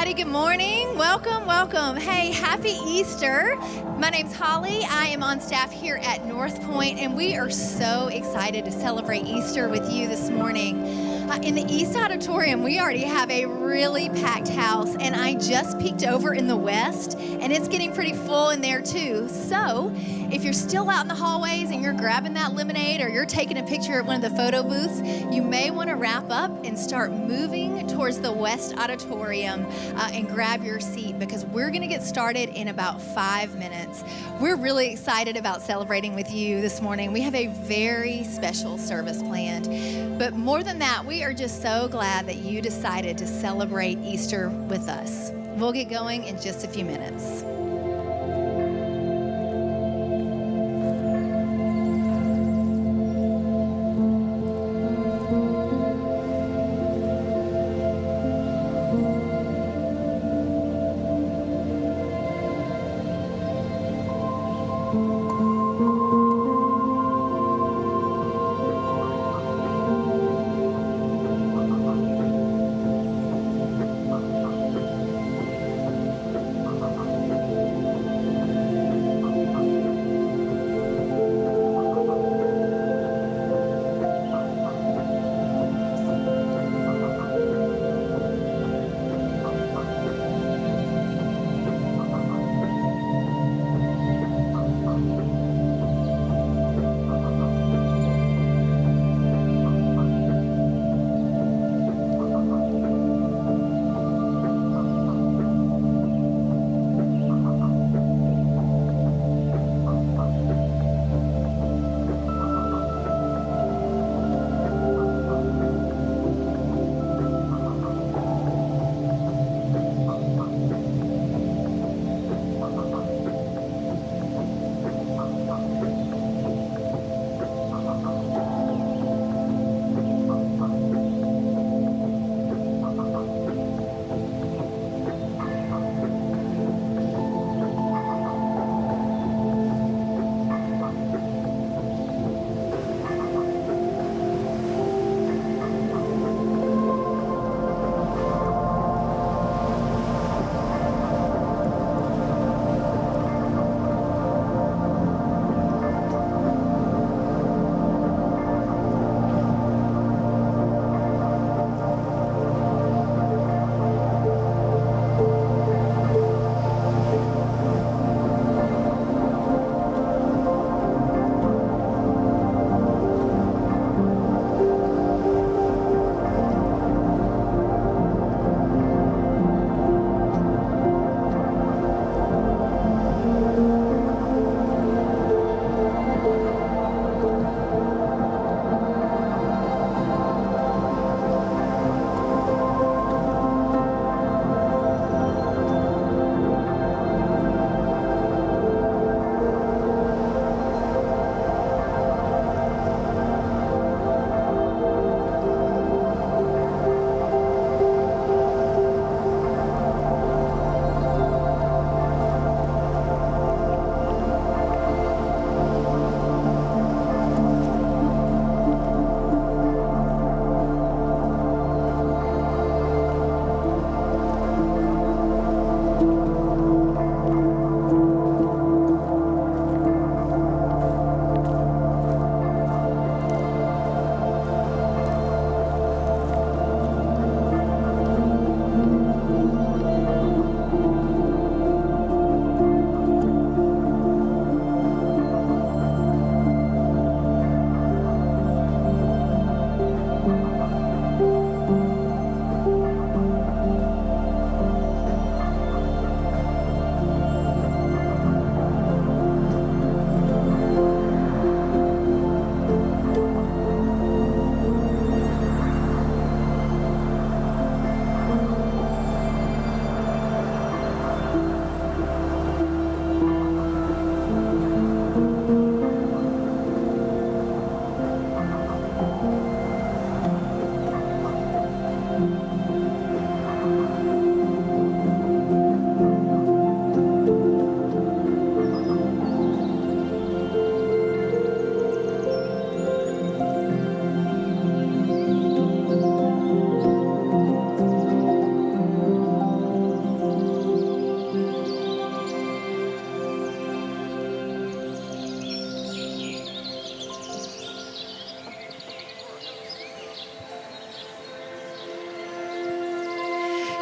everybody. Good morning. Welcome, welcome. Hey, happy Easter. My name's Holly. I am on staff here at North Point, and we are so excited to celebrate Easter with you this morning. In the East Auditorium, we already have a really packed house, and I just peeked over in the West, and it's getting pretty full in there too. So if you're still out in the hallways and you're grabbing that lemonade or you're taking a picture at one of the photo booths, you may want to wrap up and start moving towards the West Auditorium and grab your seat, because we're going to get started in about 5 minutes. We're really excited about celebrating with you this morning. We have a very special service planned. But more than that, we are just so glad that you decided to celebrate Easter with us. We'll get going in just a few minutes.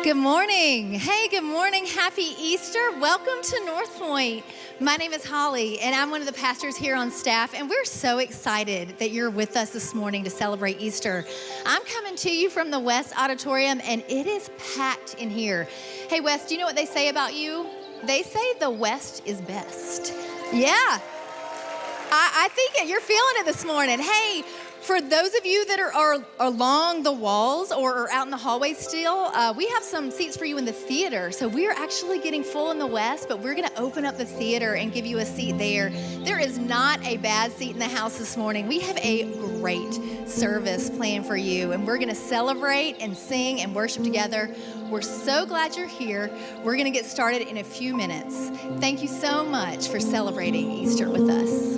Good morning. Hey, good morning. Happy Easter. Welcome to North Point. My name is Holly, and I'm one of the pastors here on staff, and we're so excited that you're with us this morning to celebrate Easter. I'm coming to you from the West Auditorium, and it is packed in here. Hey, West, do you know what they say about you? They say the West is best. Yeah. I think you're feeling it this morning. Hey, for those of you that are along the walls or are out in the hallway still, we have some seats for you in the theater. So we're actually getting full in the West, but we're going to open up the theater and give you a seat there. There is not a bad seat in the house this morning. We have a great service planned for you, and we're going to celebrate and sing and worship together. We're so glad you're here. We're going to get started in a few minutes. Thank you so much for celebrating Easter with us.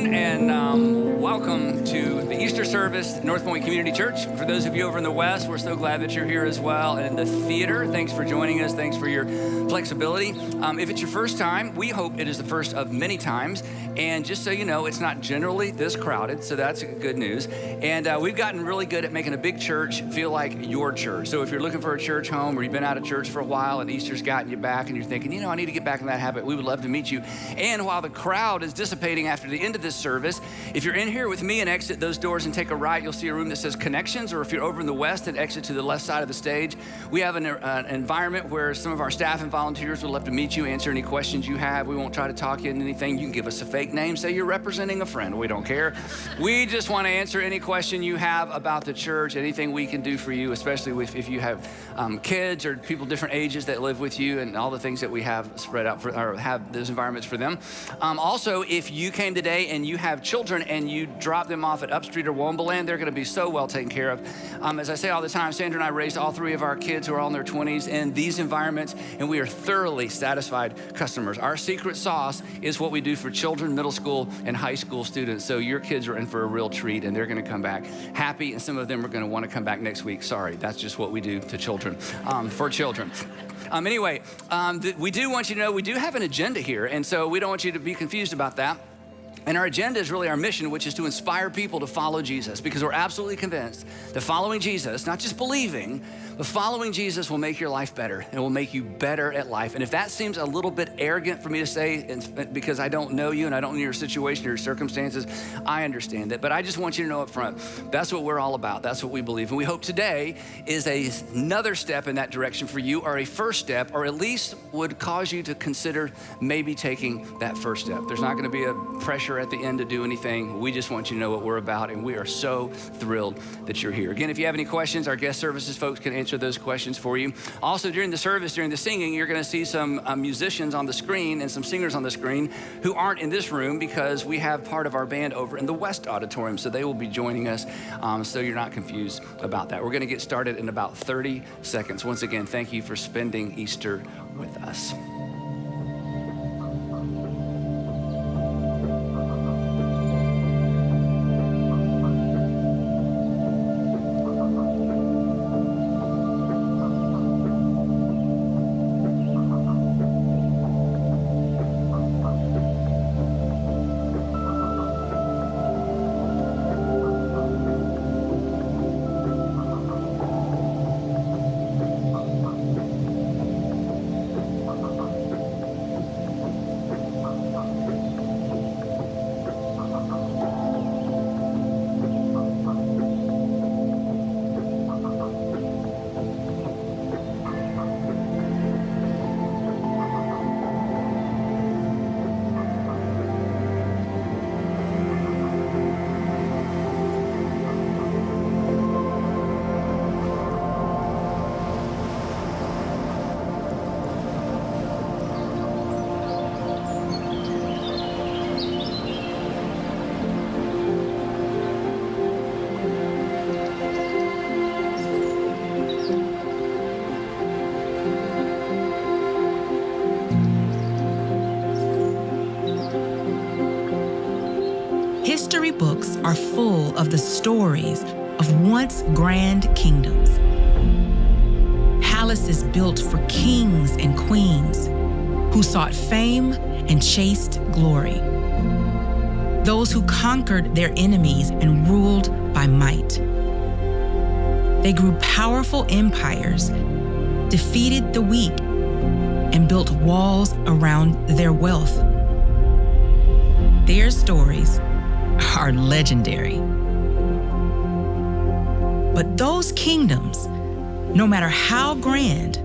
morning, and welcome to the Easter service at North Point Community Church. For those of you over in the West, we're so glad that you're here as well. And in the theater, thanks for joining us. Thanks for your flexibility. If it's your first time, we hope it is the first of many times. And just so you know, it's not generally this crowded, so that's good news. And we've gotten really good at making a big church feel like your church. So if you're looking for a church home, or you've been out of church for a while and Easter's gotten you back and you're thinking, I need to get back in that habit, we would love to meet you. And while the crowd is dissipating after the end of this service, if you're in here with me and exit those doors and take a right, you'll see a room that says Connections, or if you're over in the West and exit to the left side of the stage, we have an environment where some of our staff and volunteers would love to meet you, answer any questions you have. We won't try to talk you into anything. You can give us a fake name, say you're representing a friend. We don't care. We just want to answer any question you have about the church, anything we can do for you, especially if you have kids or people different ages that live with you, and all the things that we have spread out for, or have those environments for them. Also, if you came today and you have children and you drop them off at Upstreet or Wombaland, they're going to be so well taken care of. As I say all the time, Sandra and I raised all three of our kids who are all in their 20s in these environments, and we are thoroughly satisfied customers. Our secret sauce is what we do for children, middle school, and high school students. So your kids are in for a real treat, and they're going to come back happy, and some of them are going to want to come back next week. Sorry, that's just what we do to children, for children. Anyway, we do want you to know we do have an agenda here, and so we don't want you to be confused about that. And our agenda is really our mission, which is to inspire people to follow Jesus, because we're absolutely convinced that following Jesus, not just believing, but following Jesus will make your life better and will make you better at life. And if that seems a little bit arrogant for me to say, because I don't know you and I don't know your situation or your circumstances, I understand it. But I just want you to know up front, that's what we're all about. That's what we believe. And we hope today is another step in that direction for you, or a first step, or at least would cause you to consider maybe taking that first step. There's not going to be a pressure at the end to do anything. We just want you to know what we're about, and we are so thrilled that you're here. Again, if you have any questions, our guest services folks can answer those questions for you. Also, during the service, during the singing, you're going to see some musicians on the screen and some singers on the screen who aren't in this room, because we have part of our band over in the West Auditorium, so they will be joining us, so you're not confused about that. We're going to get started in about 30 seconds. Once again, thank you for spending Easter with us. History books are full of the stories of once grand kingdoms. Palaces built for kings and queens who sought fame and chased glory. Those who conquered their enemies and ruled by might. They grew powerful empires, defeated the weak, and built walls around their wealth. Their stories are legendary. But those kingdoms, no matter how grand,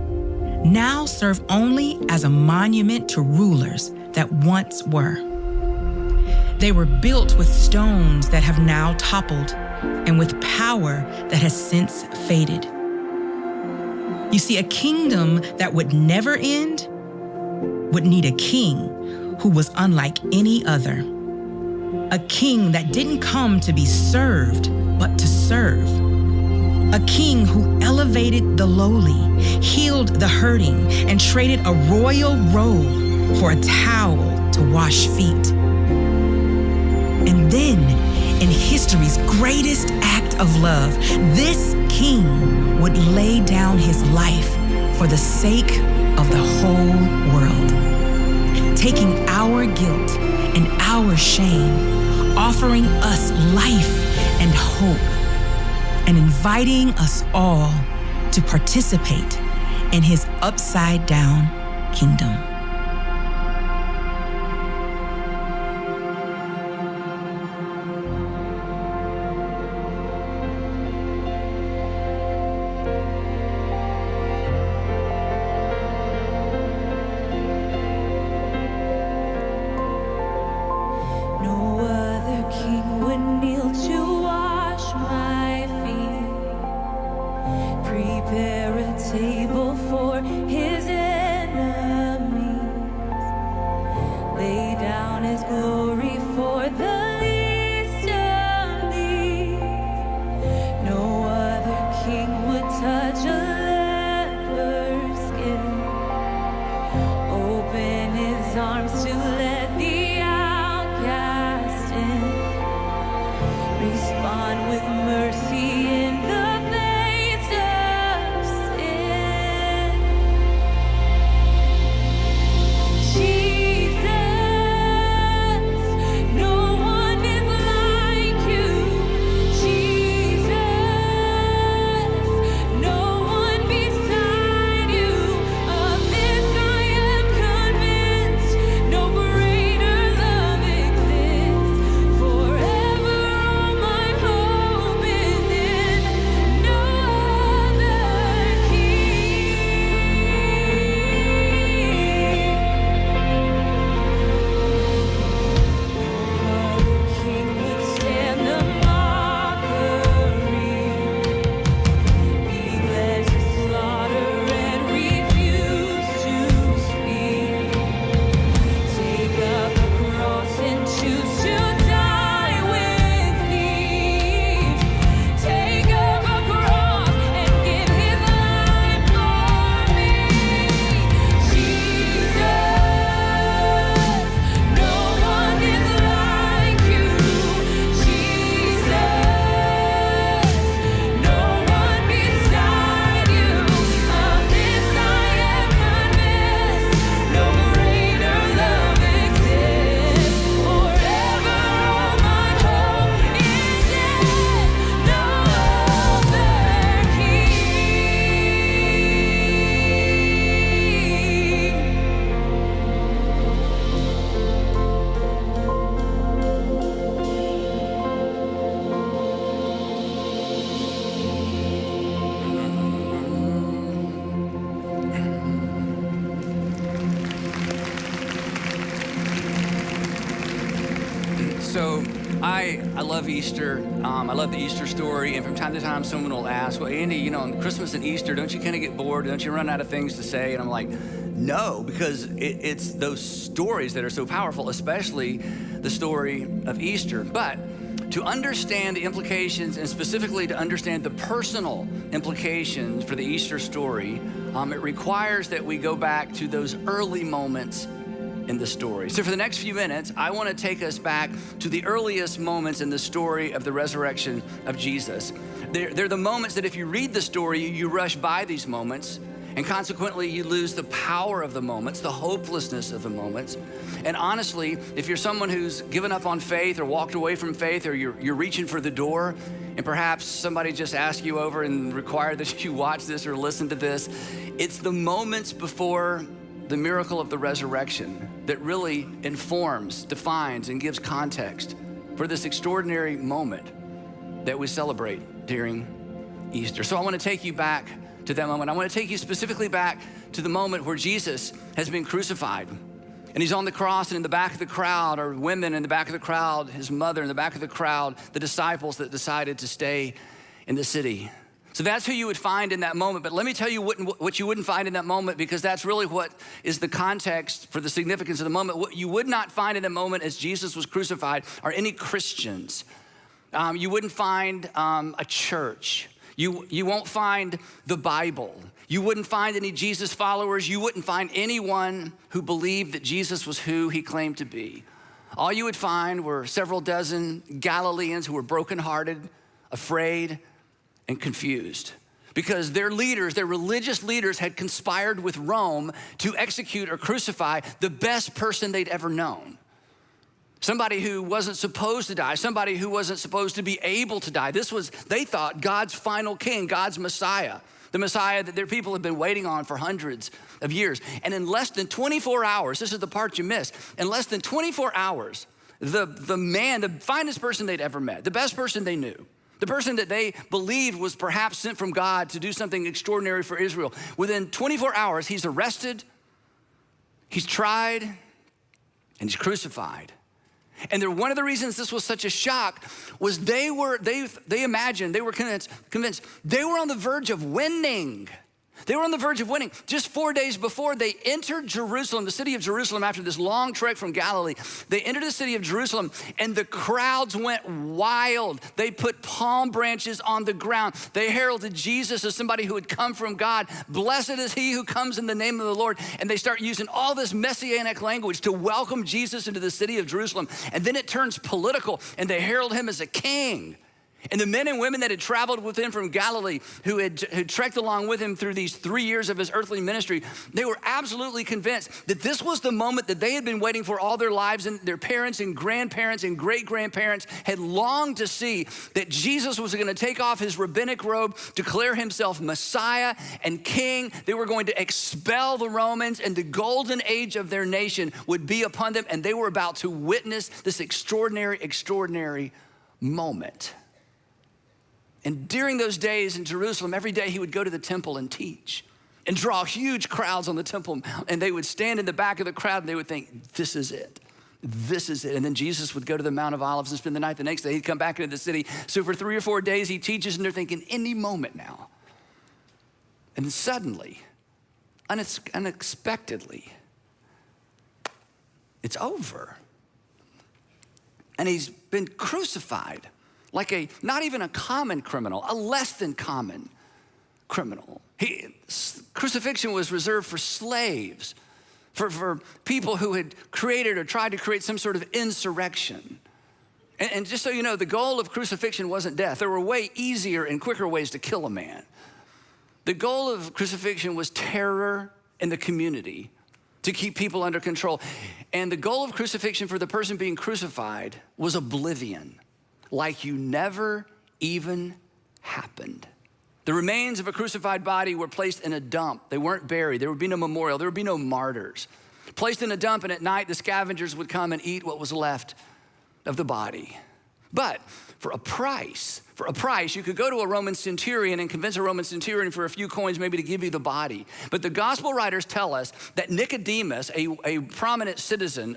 now serve only as a monument to rulers that once were. They were built with stones that have now toppled and with power that has since faded. You see, a kingdom that would never end would need a king who was unlike any other. A king that didn't come to be served, but to serve. A king who elevated the lowly, healed the hurting, and traded a royal robe for a towel to wash feet. And then, in history's greatest act of love, this king would lay down his life for the sake of the whole world, taking our guilt and our shame, offering us life and hope, and inviting us all to participate in his upside-down kingdom. So I love Easter. I love the Easter story. And from time to time, someone will ask, well, Andy, you know, on Christmas and Easter, don't you kind of get bored? Don't you run out of things to say? And I'm like, no, because it's those stories that are so powerful, especially the story of Easter. But to understand the implications, and specifically to understand the personal implications for the Easter story, it requires that we go back to those early moments in the story. So for the next few minutes, I want to take us back to the earliest moments in the story of the resurrection of Jesus. They're the moments that if you read the story, you rush by these moments, and consequently you lose the power of the moments, the hopelessness of the moments. And honestly, if you're someone who's given up on faith or walked away from faith, or you're reaching for the door, and perhaps somebody just asked you over and required that you watch this or listen to this, it's the moments before the miracle of the resurrection that really informs, defines, and gives context for this extraordinary moment that we celebrate during Easter. So I want to take you back to that moment. I want to take you specifically back to the moment where Jesus has been crucified. And he's on the cross, and in the back of the crowd are women in the back of the crowd, his mother in the back of the crowd, the disciples that decided to stay in the city. So that's who you would find in that moment. But let me tell you what you wouldn't find in that moment, because that's really what is the context for the significance of the moment. What you would not find in the moment as Jesus was crucified are any Christians. You wouldn't find a church. You won't find the Bible. You wouldn't find any Jesus followers. You wouldn't find anyone who believed that Jesus was who he claimed to be. all you would find were several dozen Galileans who were brokenhearted, afraid, and confused because their leaders, their religious leaders, had conspired with Rome to execute or crucify the best person they'd ever known. Somebody who wasn't supposed to die, somebody who wasn't supposed to be able to die. This was, they thought, God's final king, God's Messiah, the Messiah that their people had been waiting on for hundreds of years. And in less than 24 hours, this is the part you missed, in less than 24 hours, the man, the finest person they'd ever met, the best person they knew, the person that they believed was perhaps sent from God to do something extraordinary for Israel, within 24 hours, he's arrested, he's tried, and he's crucified. And one of the reasons this was such a shock was they imagined, they were convinced they were on the verge of winning. They were on the verge of winning. Just 4 days before they entered Jerusalem, the city of Jerusalem, after this long trek from Galilee, they entered the city of Jerusalem and the crowds went wild. They put palm branches on the ground. They heralded Jesus as somebody who had come from God. Blessed is he who comes in the name of the Lord. And they start using all this messianic language to welcome Jesus into the city of Jerusalem. And then it turns political and they herald him as a king. And the men and women that had traveled with him from Galilee, who had trekked along with him through these 3 years of his earthly ministry, they were absolutely convinced that this was the moment that they had been waiting for all their lives, and their parents and grandparents and great-grandparents had longed to see, that Jesus was gonna take off his rabbinic robe, declare himself Messiah and King. They were going to expel the Romans, and the golden age of their nation would be upon them, and they were about to witness this extraordinary moment. And during those days in Jerusalem, every day he would go to the temple and teach and draw huge crowds on the Temple Mount. And they would stand in the back of the crowd and they would think, this is it. This is it. And then Jesus would go to the Mount of Olives and spend the night. The next day he'd come back into the city. So for 3 or 4 days he teaches and they're thinking, any moment now. And then suddenly, unexpectedly, it's over. And he's been crucified. Like not even a common criminal, a less than common criminal. Crucifixion was reserved for slaves, for people who had created or tried to create some sort of insurrection. And just so you know, the goal of crucifixion wasn't death. There were way easier and quicker ways to kill a man. The goal of crucifixion was terror in the community to keep people under control. And the goal of crucifixion for the person being crucified was oblivion. Like you never even happened. The remains of a crucified body were placed in a dump. They weren't buried. There would be no memorial. There would be no martyrs. Placed in a dump, and at night the scavengers would come and eat what was left of the body. But for a price, you could go to a Roman centurion and convince a Roman centurion for a few coins maybe to give you the body. But the gospel writers tell us that Nicodemus, a prominent citizen,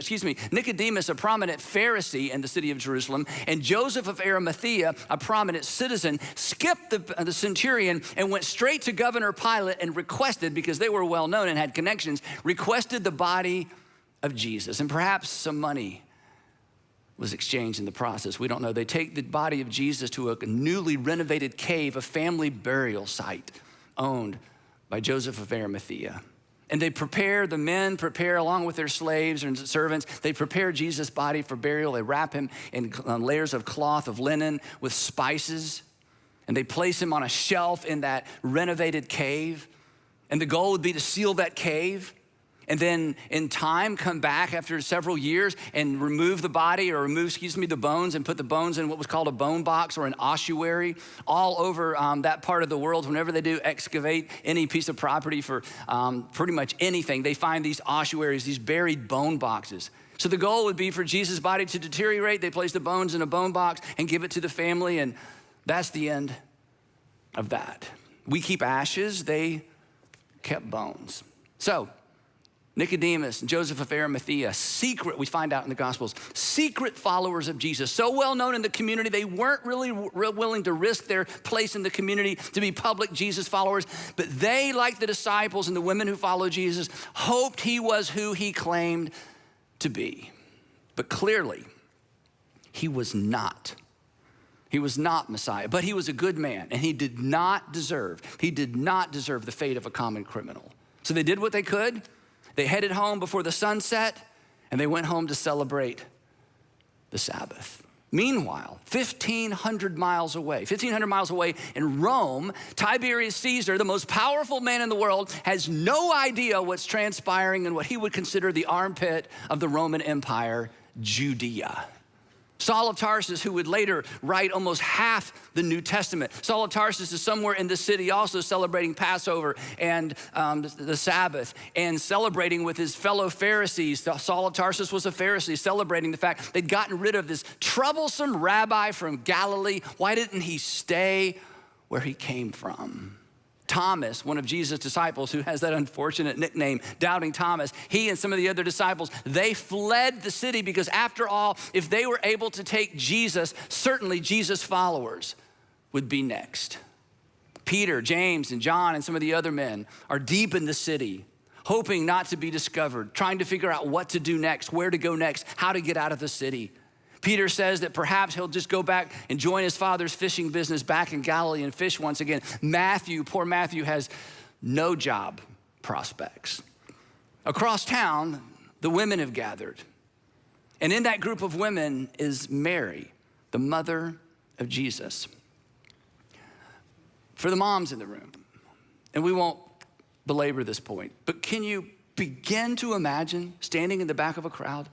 Nicodemus, a prominent Pharisee in the city of Jerusalem, and Joseph of Arimathea, a prominent citizen, skipped the centurion and went straight to Governor Pilate and requested, because they were well known and had connections, requested the body of Jesus and perhaps some money was exchanged in the process. We don't know. They take the body of Jesus to a newly renovated cave, a family burial site owned by Joseph of Arimathea. And the men prepare along with their slaves and servants, they prepare Jesus' body for burial. They wrap him in layers of cloth of linen with spices, and they place him on a shelf in that renovated cave. And the goal would be to seal that cave, and then in time come back after several years and remove the body, or the bones, and put the bones in what was called a bone box or an ossuary. All over that part of the world, whenever they do excavate any piece of property for pretty much anything, they find these ossuaries, these buried bone boxes. So the goal would be for Jesus' body to deteriorate. They place the bones in a bone box and give it to the family, and that's the end of that. We keep ashes, they kept bones. So Nicodemus and Joseph of Arimathea, we find out in the Gospels, secret followers of Jesus, so well known in the community, they weren't really willing to risk their place in the community to be public Jesus followers, but they, like the disciples and the women who followed Jesus, hoped he was who he claimed to be. But clearly, he was not. He was not Messiah, but he was a good man, and he did not deserve the fate of a common criminal. So they did what they could. They headed home before the sun set, and they went home to celebrate the Sabbath. Meanwhile, 1,500 miles away in Rome, Tiberius Caesar, the most powerful man in the world, has no idea what's transpiring in what he would consider the armpit of the Roman Empire, Judea. Saul of Tarsus, who would later write almost half the New Testament. Saul of Tarsus is somewhere in the city also celebrating Passover and the Sabbath and celebrating with his fellow Pharisees. Saul of Tarsus was a Pharisee, celebrating the fact they'd gotten rid of this troublesome rabbi from Galilee. Why didn't he stay where he came from? Thomas, one of Jesus' disciples who has that unfortunate nickname, Doubting Thomas, he and some of the other disciples, they fled the city because after all, if they were able to take Jesus, certainly Jesus' followers would be next. Peter, James, and John and some of the other men are deep in the city, hoping not to be discovered, trying to figure out what to do next, where to go next, how to get out of the city. Peter says that perhaps he'll just go back and join his father's fishing business back in Galilee and fish once again. Poor Matthew has no job prospects. Across town, the women have gathered. And in that group of women is Mary, the mother of Jesus. For the moms in the room, and we won't belabor this point, but can you begin to imagine standing in the back of a crowd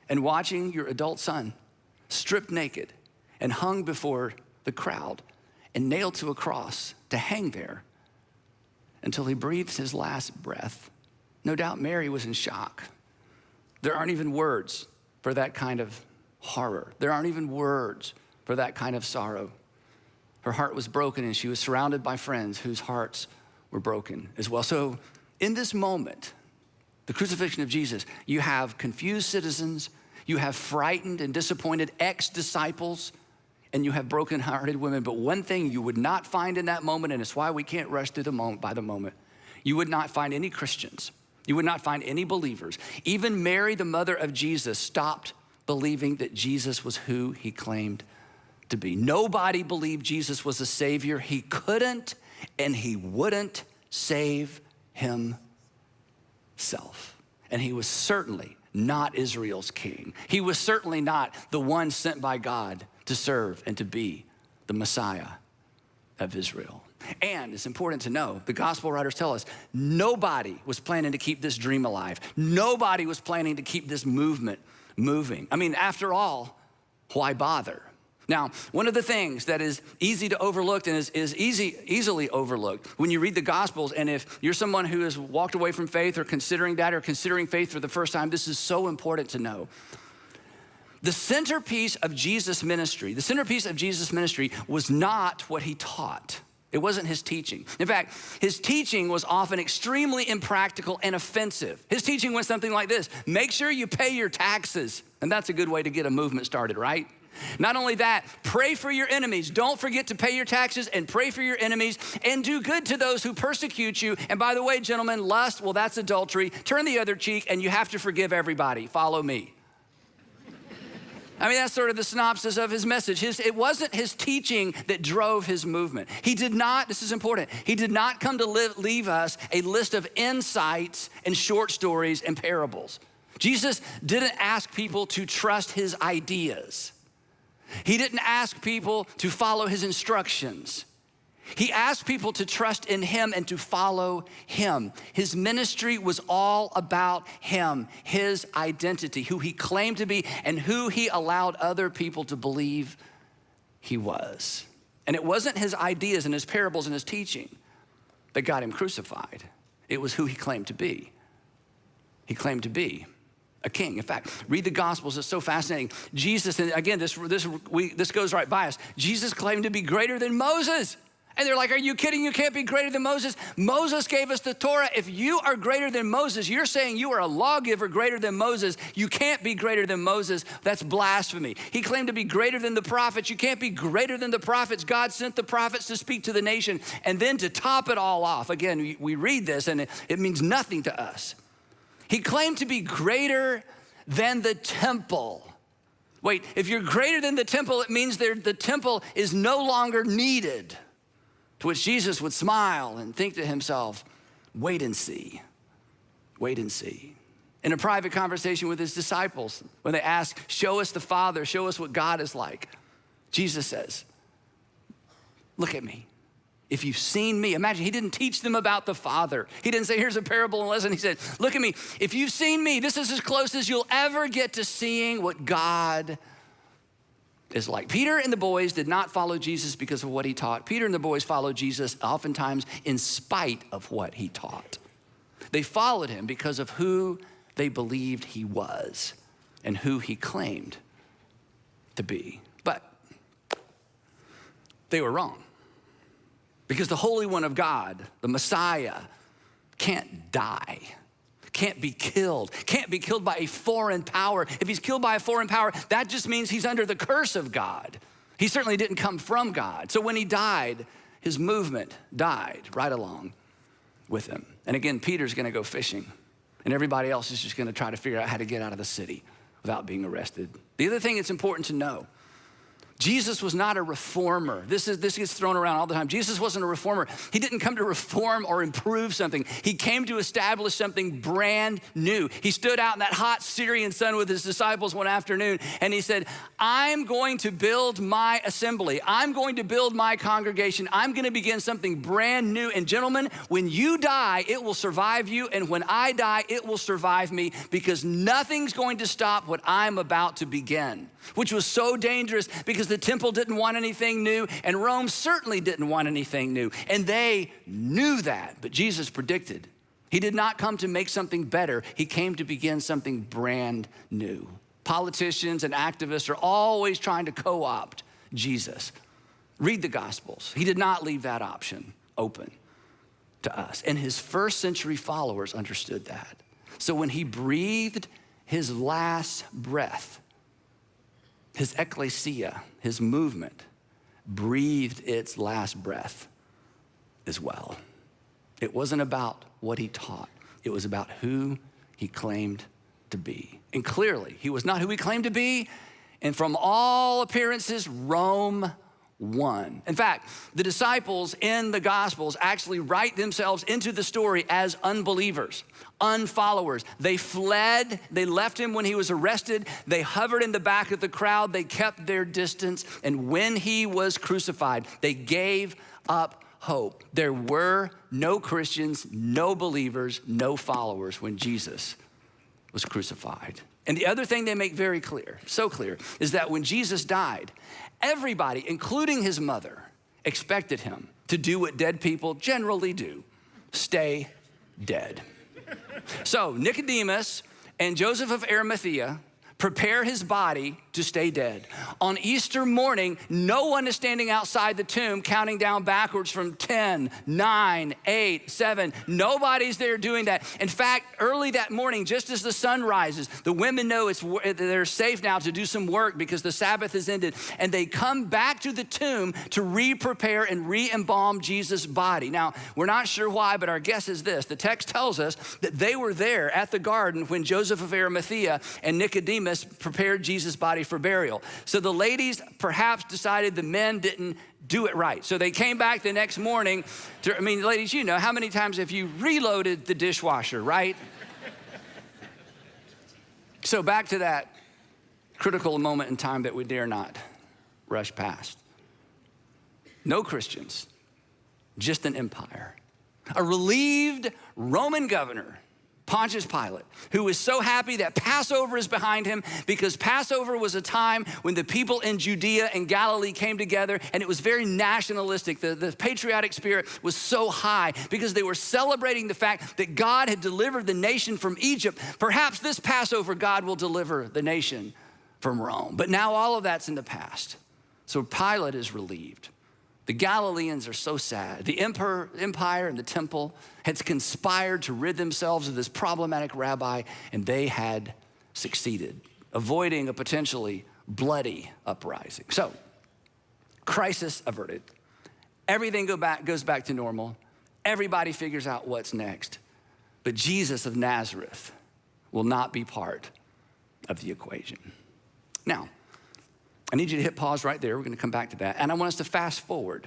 and watching your adult son stripped naked and hung before the crowd and nailed to a cross to hang there until he breathed his last breath? No doubt Mary was in shock. There aren't even words for that kind of horror. There aren't even words for that kind of sorrow. Her heart was broken and she was surrounded by friends whose hearts were broken as well. So in this moment, the crucifixion of Jesus, you have confused citizens, you have frightened and disappointed ex-disciples, and you have broken-hearted women. But one thing you would not find in that moment, and it's why we can't rush through the moment by the moment, you would not find any Christians. You would not find any believers. Even Mary, the mother of Jesus, stopped believing that Jesus was who he claimed to be. Nobody believed Jesus was a savior. He couldn't and he wouldn't save himself. And he was certainly not Israel's king. He was certainly not the one sent by God to serve and to be the Messiah of Israel. And it's important to know, the gospel writers tell us, nobody was planning to keep this dream alive. Nobody was planning to keep this movement moving. I mean, after all, why bother? Now, one of the things that is easy to overlook and is easily overlooked when you read the Gospels, and if you're someone who has walked away from faith or considering that or considering faith for the first time, this is so important to know. The centerpiece of Jesus' ministry was not what he taught. It wasn't his teaching. In fact, his teaching was often extremely impractical and offensive. His teaching went something like this: make sure you pay your taxes. And that's a good way to get a movement started, right? Not only that, pray for your enemies. Don't forget to pay your taxes and pray for your enemies and do good to those who persecute you. And by the way, gentlemen, lust, well, that's adultery. Turn the other cheek and you have to forgive everybody. Follow me. I mean, that's sort of the synopsis of his message. It wasn't his teaching that drove his movement. He did not, this is important, he did not come to leave us a list of insights and short stories and parables. Jesus didn't ask people to trust his ideas. He didn't ask people to follow his instructions. He asked people to trust in him and to follow him. His ministry was all about him, his identity, who he claimed to be, and who he allowed other people to believe he was. And it wasn't his ideas and his parables and his teaching that got him crucified. It was who he claimed to be. He claimed to be a king. In fact, read the Gospels, it's so fascinating. Jesus, and again, this goes right by us. Jesus claimed to be greater than Moses. And they're like, are you kidding? You can't be greater than Moses. Moses gave us the Torah. If you are greater than Moses, you're saying you are a lawgiver greater than Moses. You can't be greater than Moses. That's blasphemy. He claimed to be greater than the prophets. You can't be greater than the prophets. God sent the prophets to speak to the nation. And then to top it all off, again, we read this and it means nothing to us. He claimed to be greater than the temple. Wait, if you're greater than the temple, it means the temple is no longer needed. To which Jesus would smile and think to himself, wait and see, wait and see. in a private conversation with his disciples when they ask, show us the Father, show us what God is like. Jesus says, look at me. If you've seen me, imagine he didn't teach them about the Father. He didn't say, here's a parable and lesson. He said, look at me. If you've seen me, this is as close as you'll ever get to seeing what God is like. Peter and the boys did not follow Jesus because of what he taught. Peter and the boys followed Jesus oftentimes in spite of what he taught. They followed him because of who they believed he was and who he claimed to be. But they were wrong because the Holy One of God, the Messiah, can't die, can't be killed by a foreign power. If he's killed by a foreign power, that just means he's under the curse of God. He certainly didn't come from God. So when he died, his movement died right along with him. And again, Peter's gonna go fishing, and everybody else is just gonna try to figure out how to get out of the city without being arrested. The other thing it's important to know, Jesus was not a reformer. This gets thrown around all the time. Jesus wasn't a reformer. He didn't come to reform or improve something. He came to establish something brand new. He stood out in that hot Syrian sun with his disciples one afternoon, and he said, I'm going to build my assembly. I'm going to build my congregation. I'm going to begin something brand new. And gentlemen, when you die, it will survive you. And when I die, it will survive me, because nothing's going to stop what I'm about to begin, which was so dangerous because the temple didn't want anything new, and Rome certainly didn't want anything new. And they knew that, but Jesus predicted. He did not come to make something better. He came to begin something brand new. Politicians and activists are always trying to co-opt Jesus. Read the Gospels. He did not leave that option open to us. And his first century followers understood that. So when he breathed his last breath, his ecclesia, his movement, breathed its last breath as well. It wasn't about what he taught. It was about who he claimed to be. And clearly, he was not who he claimed to be. And from all appearances, Rome won. In fact, the disciples in the Gospels actually write themselves into the story as unbelievers, unfollowers. They fled, they left him when he was arrested, they hovered in the back of the crowd, they kept their distance, and when he was crucified, they gave up hope. There were no Christians, no believers, no followers when Jesus was crucified. And the other thing they make very clear, so clear, is that when Jesus died, everybody, including his mother, expected him to do what dead people generally do, stay dead. So Nicodemus and Joseph of Arimathea prepare his body to stay dead. On Easter morning, no one is standing outside the tomb counting down backwards from 10, 9, 8, 7. Nobody's there doing that. In fact, early that morning, just as the sun rises, the women know they're safe now to do some work because the Sabbath has ended. And they come back to the tomb to re-prepare and re-embalm Jesus' body. Now, we're not sure why, but our guess is this. The text tells us that they were there at the garden when Joseph of Arimathea and Nicodemus prepared Jesus' body for burial. So the ladies perhaps decided the men didn't do it right. So they came back the next morning ladies, you know, how many times have you reloaded the dishwasher, right? So back to that critical moment in time that we dare not rush past. No Christians, just an empire. A relieved Roman governor, Pontius Pilate, who was so happy that Passover is behind him, because Passover was a time when the people in Judea and Galilee came together, and it was very nationalistic. The patriotic spirit was so high because they were celebrating the fact that God had delivered the nation from Egypt. Perhaps this Passover, God will deliver the nation from Rome. But now all of that's in the past. So Pilate is relieved. The Galileans are so sad. The empire and the temple had conspired to rid themselves of this problematic rabbi, and they had succeeded, avoiding a potentially bloody uprising. So, crisis averted. Everything goes back to normal. Everybody figures out what's next. But Jesus of Nazareth will not be part of the equation. Now, I need you to hit pause right there. We're going to come back to that. And I want us to fast forward.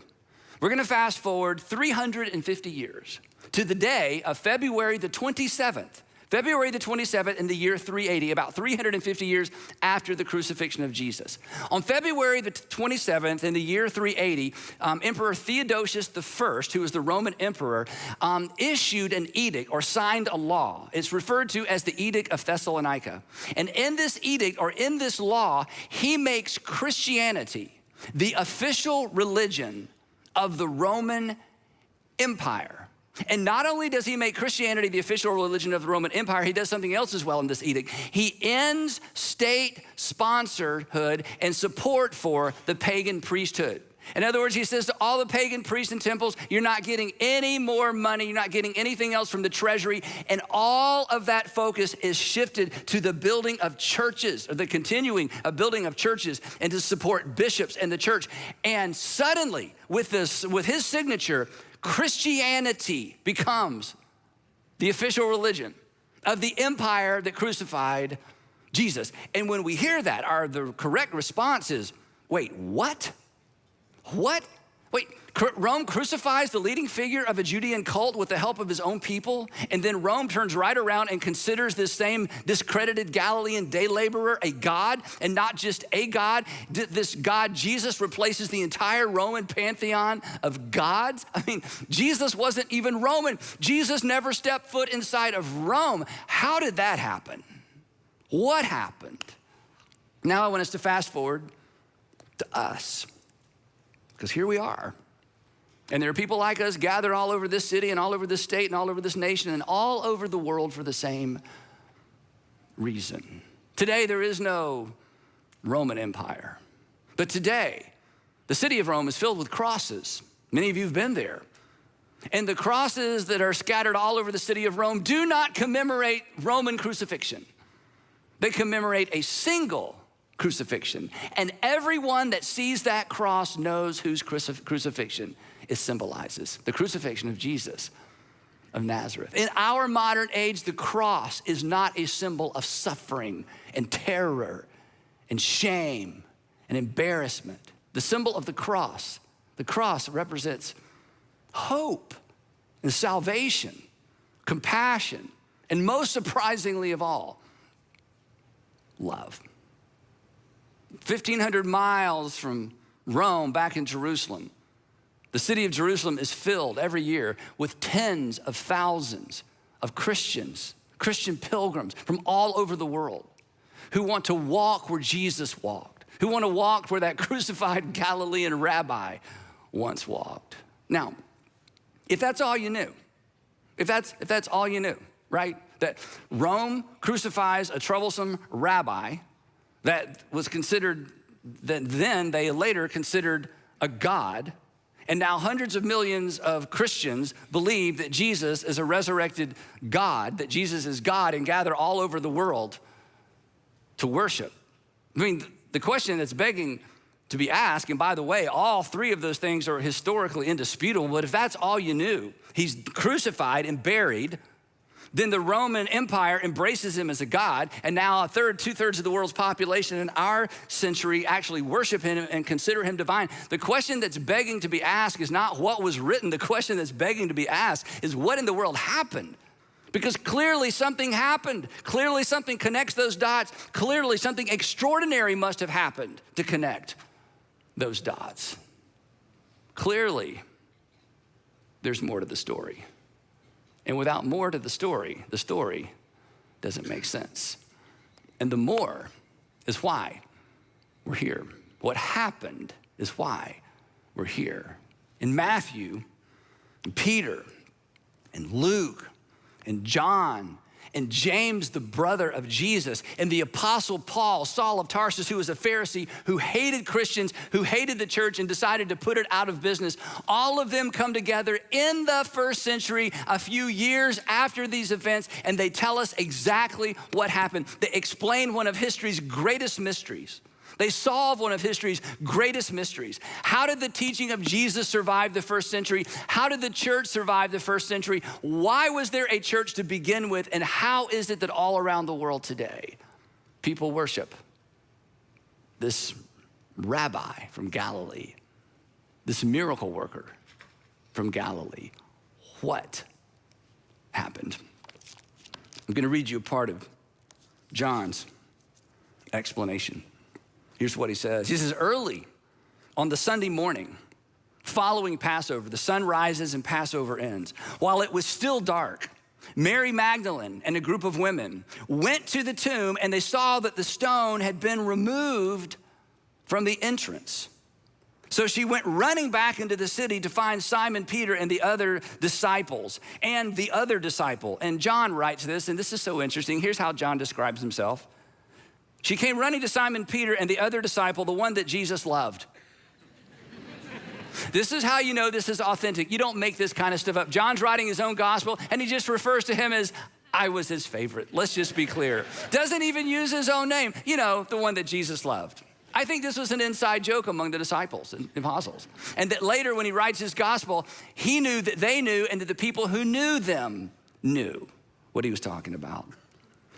We're going to fast forward 350 years to the day of February the 27th, February the 27th in the year 380, about 350 years after the crucifixion of Jesus. On February the 27th in the year 380, Emperor Theodosius I, who was the Roman emperor, issued an edict or signed a law. It's referred to as the Edict of Thessalonica. And in this edict or in this law, he makes Christianity the official religion of the Roman Empire. And not only does he make Christianity the official religion of the Roman Empire, he does something else as well in this edict. He ends state sponsorhood and support for the pagan priesthood. In other words, he says to all the pagan priests and temples, you're not getting any more money, you're not getting anything else from the treasury, and all of that focus is shifted to the building of churches, or the continuing of building of churches, and to support bishops and the church. And suddenly, with his signature, Christianity becomes the official religion of the empire that crucified Jesus. And when we hear that, the correct response is, wait, what? What? Wait, Rome crucifies the leading figure of a Judean cult with the help of his own people, and then Rome turns right around and considers this same discredited Galilean day laborer a god, and not just a god. This God, Jesus, replaces the entire Roman pantheon of gods. I mean, Jesus wasn't even Roman. Jesus never stepped foot inside of Rome. How did that happen? What happened? Now I want us to fast forward to us, because here we are. And there are people like us gathered all over this city and all over this state and all over this nation and all over the world for the same reason. Today, there is no Roman Empire. But today, the city of Rome is filled with crosses. Many of you have been there. And the crosses that are scattered all over the city of Rome do not commemorate Roman crucifixion. They commemorate a single crucifixion. And everyone that sees that cross knows whose crucifixion it symbolizes: the crucifixion of Jesus of Nazareth. In our modern age, the cross is not a symbol of suffering and terror and shame and embarrassment. The symbol of the cross represents hope and salvation, compassion, and most surprisingly of all, love. 1,500 miles from Rome, back in Jerusalem, the city of Jerusalem is filled every year with tens of thousands of Christians, Christian pilgrims from all over the world who want to walk where Jesus walked, who want to walk where that crucified Galilean rabbi once walked. Now, if that's all you knew, if that's all you knew, right? That Rome crucifies a troublesome rabbi that was considered, that then they later considered a god. And now hundreds of millions of Christians believe that Jesus is a resurrected God, that Jesus is God, and gather all over the world to worship. I mean, the question that's begging to be asked, and by the way, all three of those things are historically indisputable, but if that's all you knew, he's crucified and buried, then the Roman Empire embraces him as a god, and now two-thirds of the world's population in our century actually worship him and consider him divine. The question that's begging to be asked is not what was written. The question that's begging to be asked is what in the world happened? Because clearly something happened. Clearly something connects those dots. Clearly something extraordinary must have happened to connect those dots. Clearly, there's more to the story. And without more to the story doesn't make sense. And the more is why we're here. What happened is why we're here. In Matthew, and Peter, and Luke, and John, and James, the brother of Jesus, and the apostle Paul, Saul of Tarsus, who was a Pharisee, who hated Christians, who hated the church and decided to put it out of business. All of them come together in the first century, a few years after these events, and they tell us exactly what happened. They explain one of history's greatest mysteries. They solve one of history's greatest mysteries. How did the teaching of Jesus survive the first century? How did the church survive the first century? Why was there a church to begin with? And how is it that all around the world today, people worship this rabbi from Galilee, this miracle worker from Galilee? What happened? I'm going to read you a part of John's explanation. Here's what he says. He says, early on the Sunday morning following Passover, the sun rises and Passover ends. While it was still dark, Mary Magdalene and a group of women went to the tomb, and they saw that the stone had been removed from the entrance. So she went running back into the city to find Simon Peter and the other disciples and the other disciple. And John writes this, and this is so interesting. Here's how John describes himself. She came running to Simon Peter and the other disciple, the one that Jesus loved. This is how you know this is authentic. You don't make this kind of stuff up. John's writing his own gospel, and he just refers to him as, I was his favorite. Let's just be clear. Doesn't even use his own name. You know, the one that Jesus loved. I think this was an inside joke among the disciples and apostles. And that later when he writes his gospel, he knew that they knew and that the people who knew them knew what he was talking about.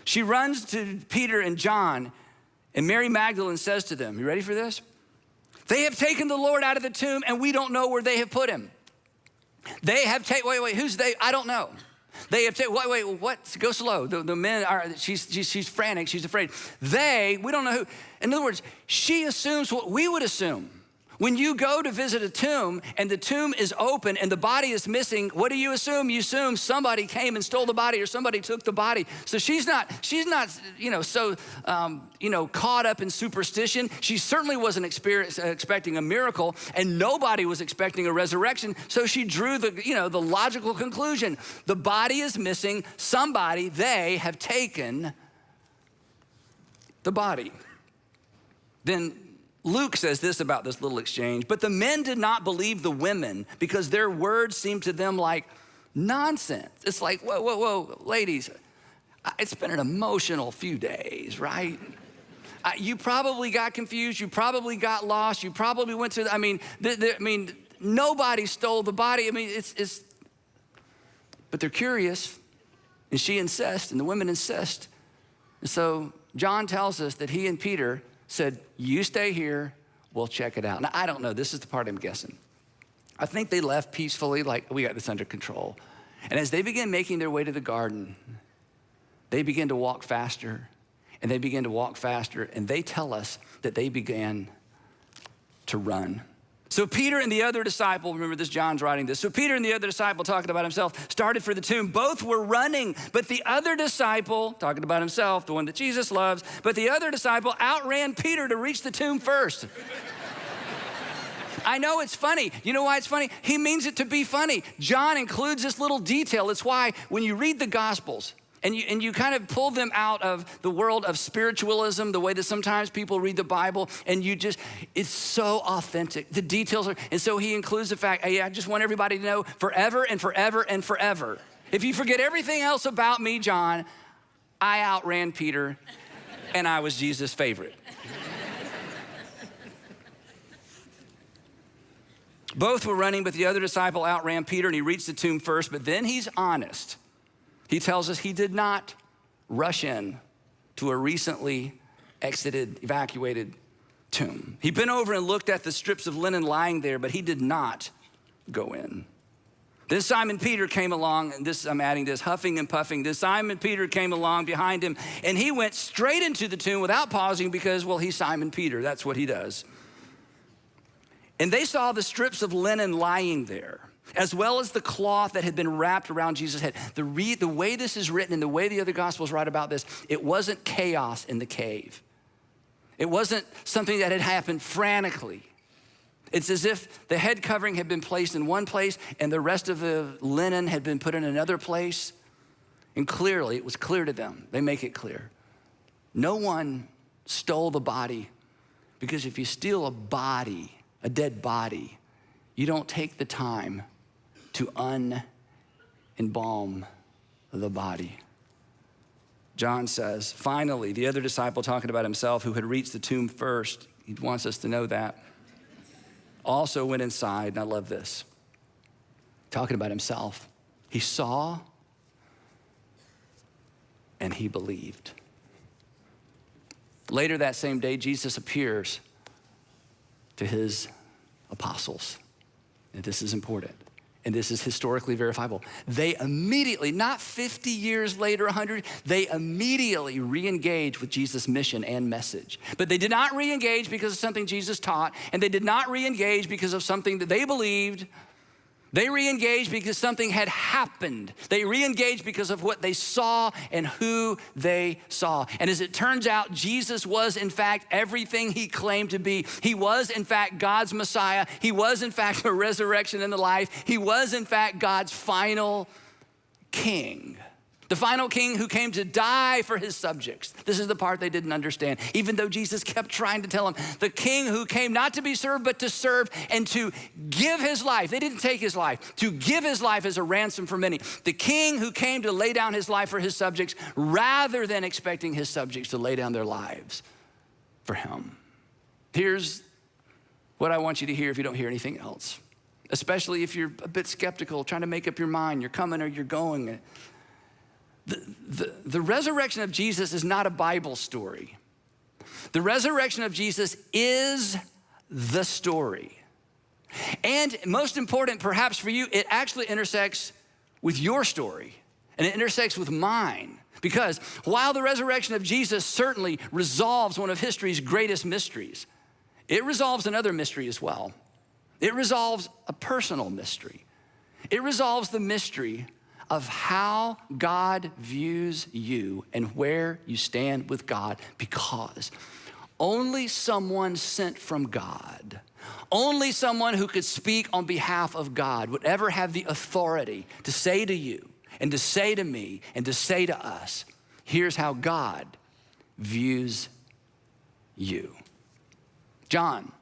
She runs to Peter and John, and Mary Magdalene says to them, you ready for this? They have taken the Lord out of the tomb, and we don't know where they have put him. They have taken, wait, who's they? I don't know. They have taken, wait, what? Go slow. The men are, she's frantic, she's afraid. We don't know who. In other words, she assumes what we would assume. When you go to visit a tomb and the tomb is open and the body is missing, what do you assume? You assume somebody came and stole the body or somebody took the body. So she's not, so caught up in superstition. She certainly wasn't expecting a miracle, and nobody was expecting a resurrection. So she drew the logical conclusion. The body is missing. They have taken the body. Then Luke says this about this little exchange, but the men did not believe the women because their words seemed to them like nonsense. It's like, whoa, ladies, it's been an emotional few days, right? You probably got confused. You probably got lost. You probably went to, nobody stole the body. But they're curious, and she insists, and the women insist. And so John tells us that he and Peter said, you stay here, we'll check it out. Now, I don't know, this is the part I'm guessing. I think they left peacefully, like, we got this under control. And as they began making their way to the garden, they began to walk faster, and they began to walk faster, and they tell us that they began to run. So Peter and the other disciple, remember this, John's writing this. So Peter and the other disciple, talking about himself, started for the tomb. Both were running, but the other disciple, talking about himself, the one that Jesus loves, but the other disciple outran Peter to reach the tomb first. I know it's funny. You know why it's funny? He means it to be funny. John includes this little detail. It's why when you read the Gospels, and you kind of pull them out of the world of spiritualism, the way that sometimes people read the Bible, and it's so authentic. The details are, and so he includes the fact, hey, I just want everybody to know forever and forever and forever. If you forget everything else about me, John, I outran Peter, and I was Jesus' favorite. Both were running, but the other disciple outran Peter, and he reached the tomb first, but then he's honest. He tells us he did not rush in to a recently evacuated tomb. He bent over and looked at the strips of linen lying there, but he did not go in. Then Simon Peter came along, and I'm adding this, huffing and puffing. Then Simon Peter came along behind him, and he went straight into the tomb without pausing because, well, he's Simon Peter. That's what he does. And they saw the strips of linen lying there, as well as the cloth that had been wrapped around Jesus' head. The way this is written and the way the other Gospels write about this, it wasn't chaos in the cave. It wasn't something that had happened frantically. It's as if the head covering had been placed in one place and the rest of the linen had been put in another place. And clearly, it was clear to them. They make it clear. No one stole the body, because if you steal a dead body, you don't take the time to embalm the body. John says, finally, the other disciple, talking about himself, who had reached the tomb first, he wants us to know that, also went inside, and I love this, talking about himself. He saw and he believed. Later that same day, Jesus appears to his apostles. And this is important. and this is historically verifiable, they immediately, not 50 years later, 100, they immediately re-engaged with Jesus' mission and message. But they did not re-engage because of something Jesus taught, and they did not re-engage because of something that they believed. They re-engaged because something had happened. They re-engaged because of what they saw and who they saw. And as it turns out, Jesus was in fact everything he claimed to be. He was in fact God's Messiah. He was in fact the resurrection and the life. He was in fact God's final king. The final king who came to die for his subjects. This is the part they didn't understand. Even though Jesus kept trying to tell them, the king who came not to be served, but to serve and to give his life. They didn't take his life, to give his life as a ransom for many. The king who came to lay down his life for his subjects rather than expecting his subjects to lay down their lives for him. Here's what I want you to hear if you don't hear anything else, especially if you're a bit skeptical, trying to make up your mind, you're coming or you're going. The resurrection of Jesus is not a Bible story. The resurrection of Jesus is the story. And most important, perhaps for you, it actually intersects with your story, and it intersects with mine. Because while the resurrection of Jesus certainly resolves one of history's greatest mysteries, it resolves another mystery as well. It resolves a personal mystery. It resolves the mystery of how God views you and where you stand with God, because only someone sent from God, only someone who could speak on behalf of God would ever have the authority to say to you and to say to me and to say to us, here's how God views you. John,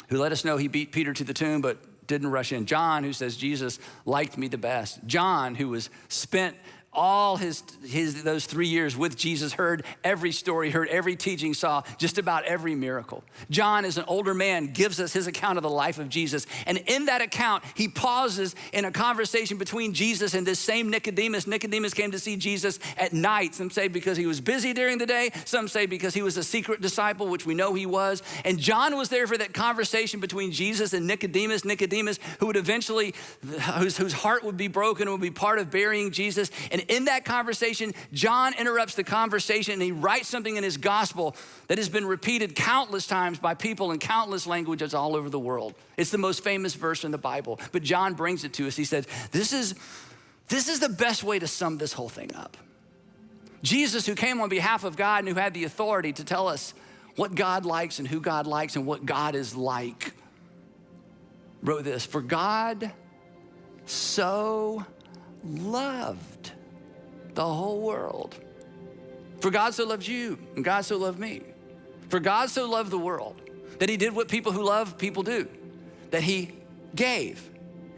who let us know he beat Peter to the tomb, but didn't rush in. John, who says Jesus liked me the best. John, who was spent all those 3 years with Jesus, heard every story, heard every teaching, saw just about every miracle. John, as an older man, gives us his account of the life of Jesus. And in that account, he pauses in a conversation between Jesus and this same Nicodemus. Nicodemus came to see Jesus at night. Some say because he was busy during the day. Some say because he was a secret disciple, which we know he was. And John was there for that conversation between Jesus and Nicodemus. Nicodemus, who would eventually, whose heart would be broken and would be part of burying Jesus. And in that conversation, John interrupts the conversation and he writes something in his gospel that has been repeated countless times by people in countless languages all over the world. It's the most famous verse in the Bible, but John brings it to us. He says, this is the best way to sum this whole thing up. Jesus, who came on behalf of God and who had the authority to tell us what God likes and who God likes and what God is like, wrote this: for God so loved the whole world. For God so loved you, and God so loved me. For God so loved the world that he did what people who love people do, that he gave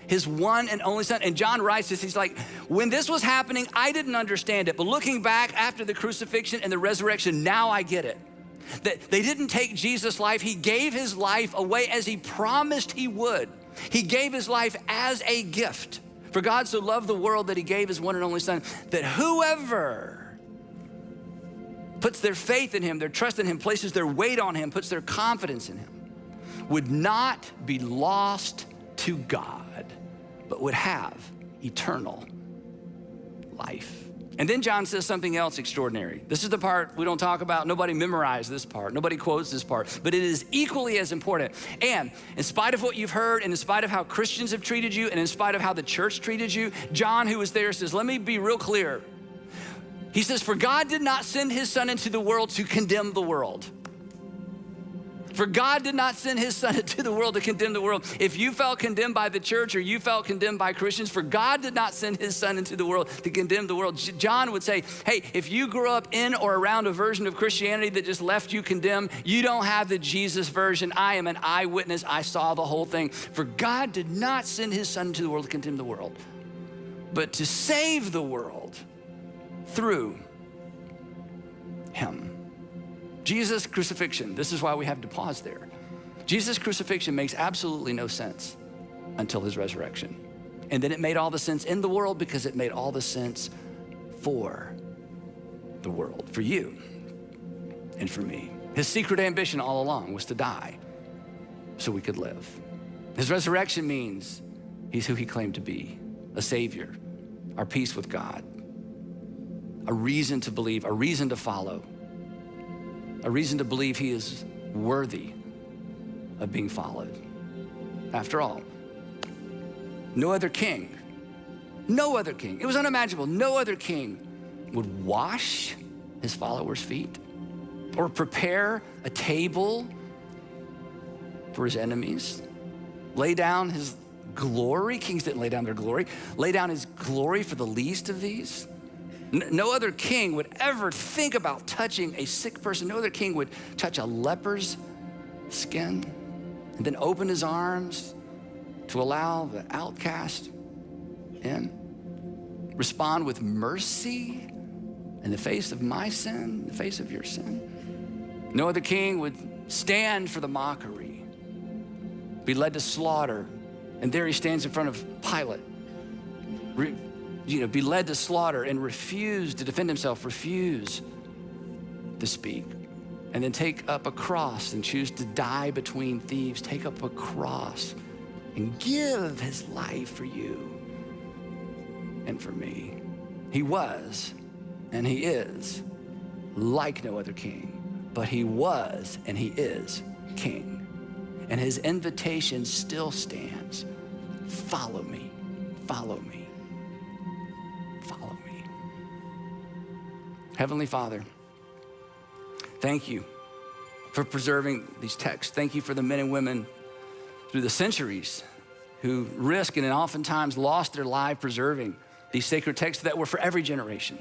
his one and only son. And John writes this, he's like, when this was happening, I didn't understand it, but looking back after the crucifixion and the resurrection, now I get it. That they didn't take Jesus' life, he gave his life away as he promised he would. He gave his life as a gift. For God so loved the world that he gave his one and only son, that whoever puts their faith in him, their trust in him, places their weight on him, puts their confidence in him, would not be lost to God, but would have eternal life. And then John says something else extraordinary. This is the part we don't talk about. Nobody memorized this part. Nobody quotes this part, but it is equally as important. And in spite of what you've heard, and in spite of how Christians have treated you, and in spite of how the church treated you, John, who was there, says, let me be real clear. He says, for God did not send his son into the world to condemn the world. For God did not send his son into the world to condemn the world. If you felt condemned by the church or you felt condemned by Christians, for God did not send his son into the world to condemn the world. John would say, hey, if you grew up in or around a version of Christianity that just left you condemned, you don't have the Jesus version. I am an eyewitness. I saw the whole thing. For God did not send his son into the world to condemn the world, but to save the world through him. Jesus' crucifixion, this is why we have to pause there. Jesus' crucifixion makes absolutely no sense until his resurrection. And then it made all the sense in the world because it made all the sense for the world, for you and for me. His secret ambition all along was to die so we could live. His resurrection means He's who he claimed to be, a savior, our peace with God, a reason to believe, a reason to follow, a reason to believe he is worthy of being followed. After all, no other king, it was unimaginable, no other king would wash his followers' feet or prepare a table for his enemies, lay down his glory. Kings didn't lay down their glory, lay down his glory for the least of these. No other king would ever think about touching a sick person. No other king would touch a leper's skin and then open his arms to allow the outcast in. Respond with mercy in the face of my sin, in the face of your sin. No other king would stand for the mockery, be led to slaughter, and there he stands in front of Pilate, be led to slaughter and refuse to defend himself, refuse to speak, and then take up a cross and choose to die between thieves, take up a cross and give his life for you and for me. He was and he is like no other king, but he was and he is king. And his invitation still stands. Follow me, follow me. Follow me. Heavenly Father, thank you for preserving these texts. Thank you for the men and women through the centuries who risked and oftentimes lost their life preserving these sacred texts that were for every generation.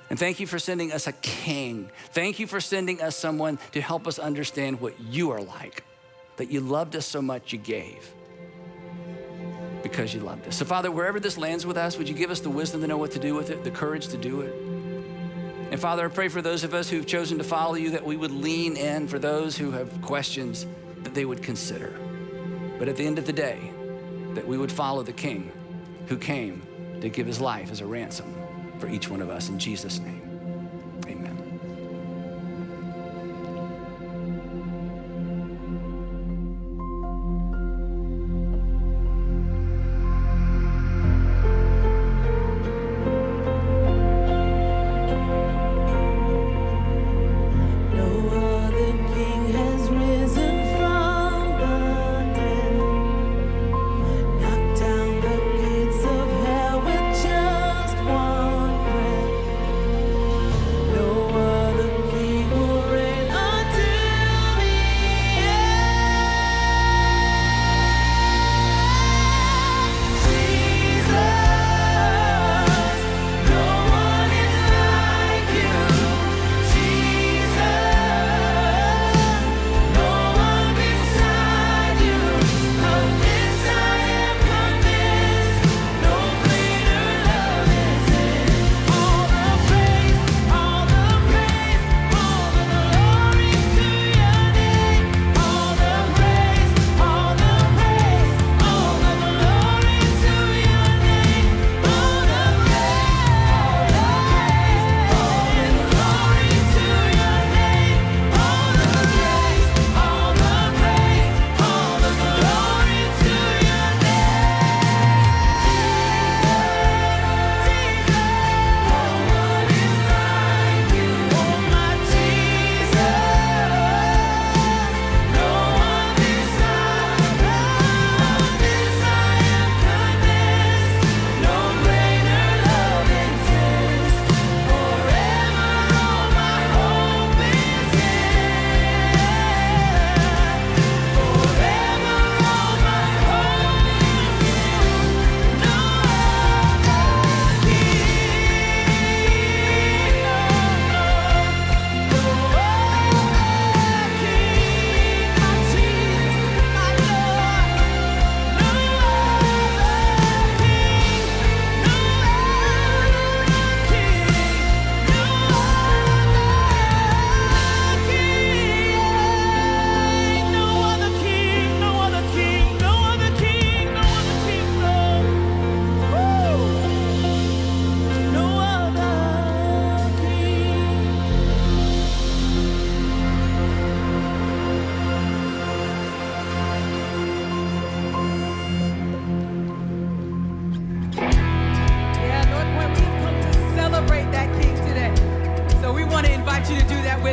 And thank you for sending us a king. Thank you for sending us someone to help us understand what you are like, that you loved us so much you gave because you loved us. So Father, wherever this lands with us, would you give us the wisdom to know what to do with it, the courage to do it? And Father, I pray for those of us who've chosen to follow you that we would lean in. For those who have questions, that they would consider. But at the end of the day, that we would follow the King who came to give his life as a ransom for each one of us. In Jesus' name, amen.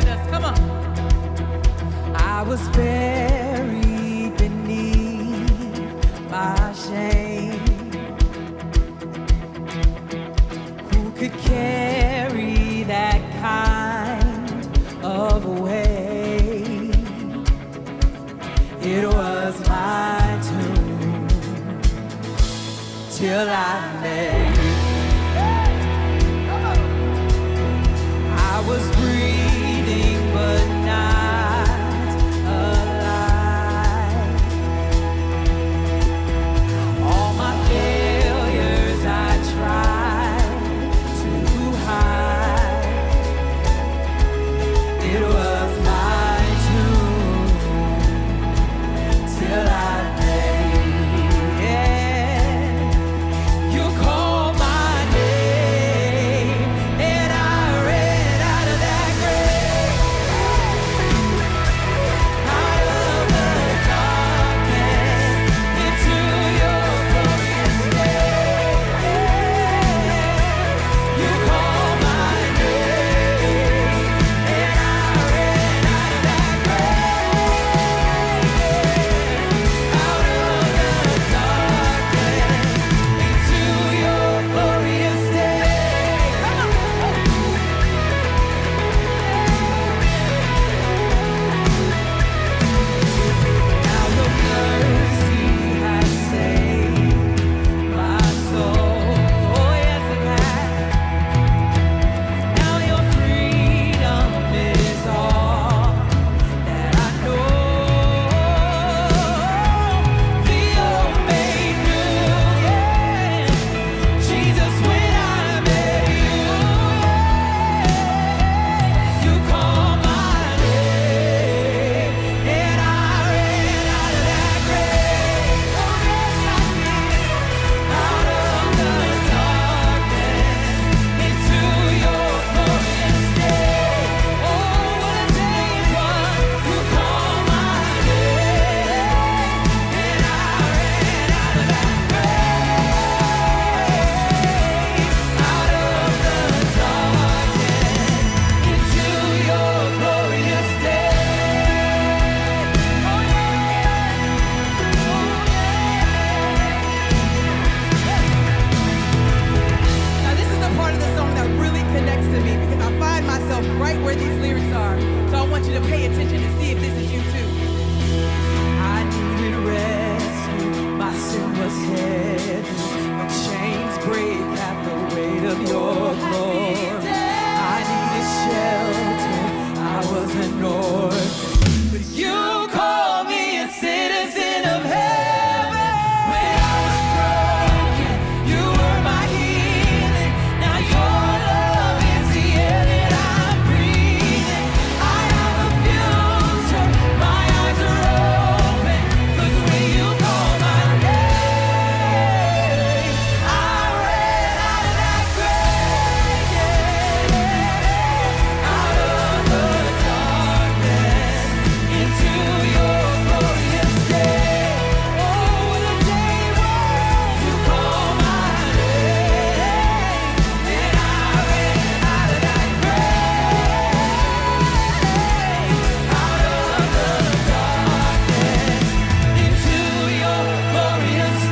remind us. Come on. I was buried beneath my shame. Who could carry that kind of weight? It was my tomb till I met you. I was breathing but not alive. All my failures I tried to hide. It was my tomb till I made it. You called my name and I ran out of that grave, out of the darkness into your glorious day. You called my name and I ran out of that grave, out of the darkness into your glorious day. Now your mercy has saved my soul. Oh, yes, it has. Now your freedom is all that I know. The old made new, yeah. Jesus, when I met you, yeah. You called my name and I ran out of that grave. Oh, yes, I did. Out of the darkness into your glorious day. Oh, what a day it was. You called my name and I ran out of that grave, out of the darkness into your glorious day. Oh, yeah. Now this is the part of the song that really connects to me because I find myself right where these lyrics are. So I want you to pay attention and see if this is you too. I needed rescue, my sin was heavy, but chains break at the weight of your glory. I needed shelter, I was an orphan, but you called me a citizen of heaven. When I was broken, you were my healing. Now your love is the air that I'm breathing. I have a future, my eyes are open, 'cause when you call my name, I ran out of that grave, yeah. Out of the darkness into your glorious day. Oh, what a day it was. You called my name and I ran out of that grave, out of the darkness into your glorious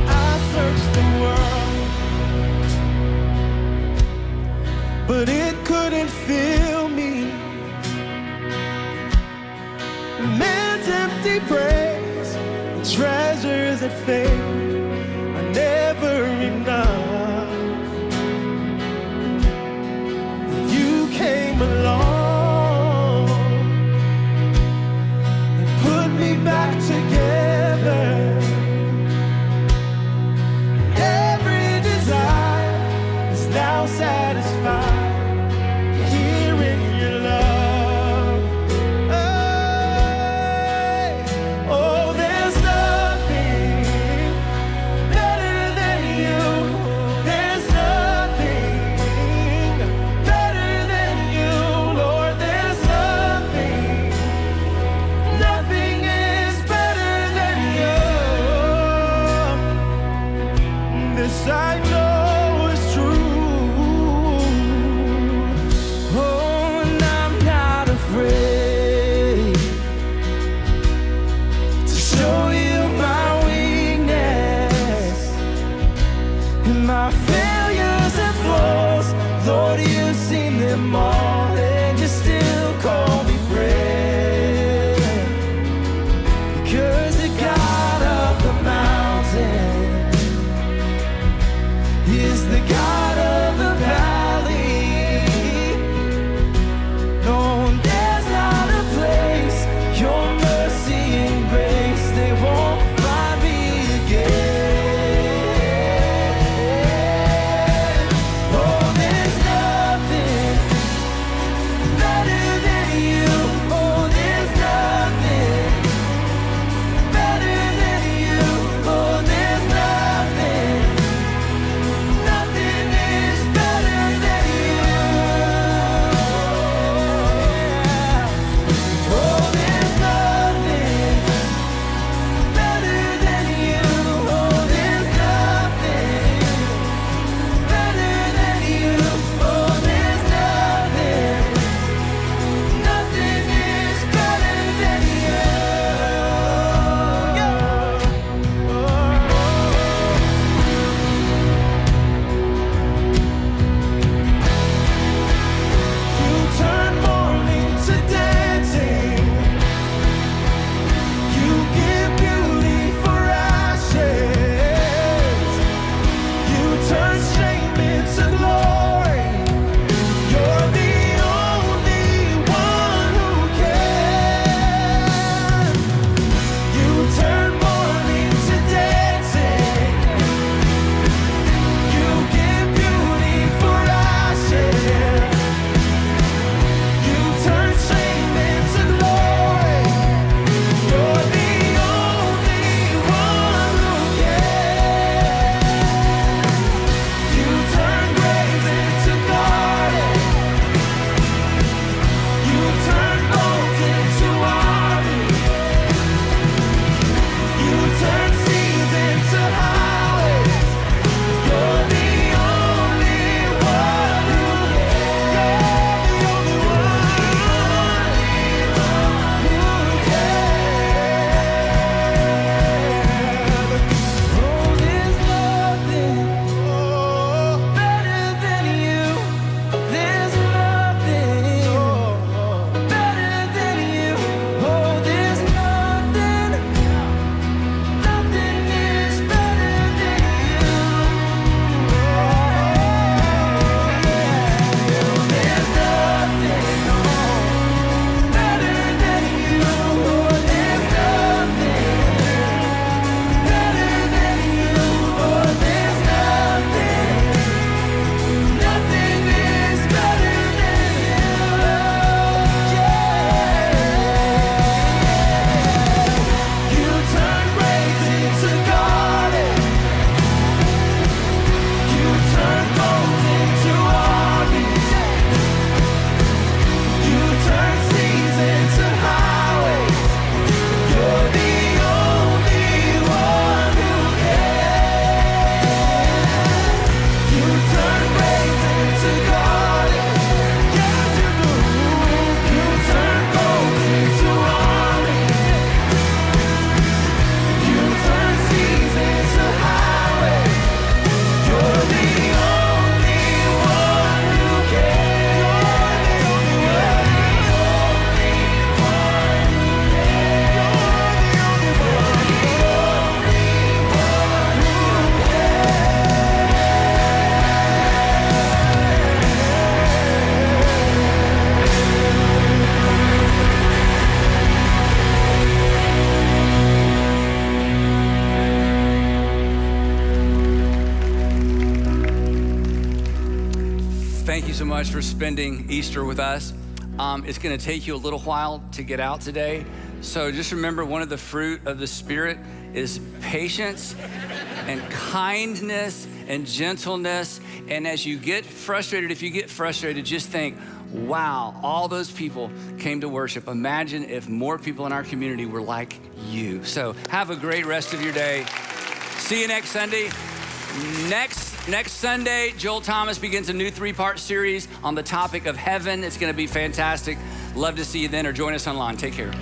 I searched the world, but it couldn't fill me. Man's empty praise, treasures that fade are never enough. You came along and put me back together. Every desire is now satisfied. them all, and you still call me friend. Because the God of the mountain is the God of the valley. No, there's not a place your mercy and grace, they won't find me again. Oh, there's nothing better than you. Oh, there's nothing better than you. Oh, there's nothing is better than you. Oh, there's nothing better than you. Oh, there's nothing better than you. Oh, there's nothing is better than you. You turn mourning to dancing. You give beauty for ashes. You turn shame into glory. You're the only one who can. You turn mourning to dancing. You give beauty for ashes. You turn shame into glory. You're the only one who can. You turn graves into gardens. You turn bones into armies. You turn seas into highways. You're the only one who can. You're the only one who can. Oh, there's nothing better than you. There's nothing better than you. Oh, there's nothing is better than you. There's nothing better than you. Oh, there's nothing better than you. Oh, there's nothing is better than you. Yeah. You turn graves into gardens. You turn bones into armies. You turn seas into highways. You're the only one who can. You turn graves into gardens. Yes, you do. You turn bones into armies. You turn seas into highways. You're the only one who can. You're the only one who Thank you so much for spending Easter with us. It's gonna take you a little while to get out today. So just remember, one of the fruit of the Spirit is patience and kindness and gentleness. And as you get frustrated, if you get frustrated, just think, wow, all those people came to worship. Imagine if more people in our community were like you. So have a great rest of your day. See you next Sunday. Next Sunday, Joel Thomas begins a new 3-part series on the topic of heaven. It's gonna be fantastic. Love to see you then, or join us online. Take care.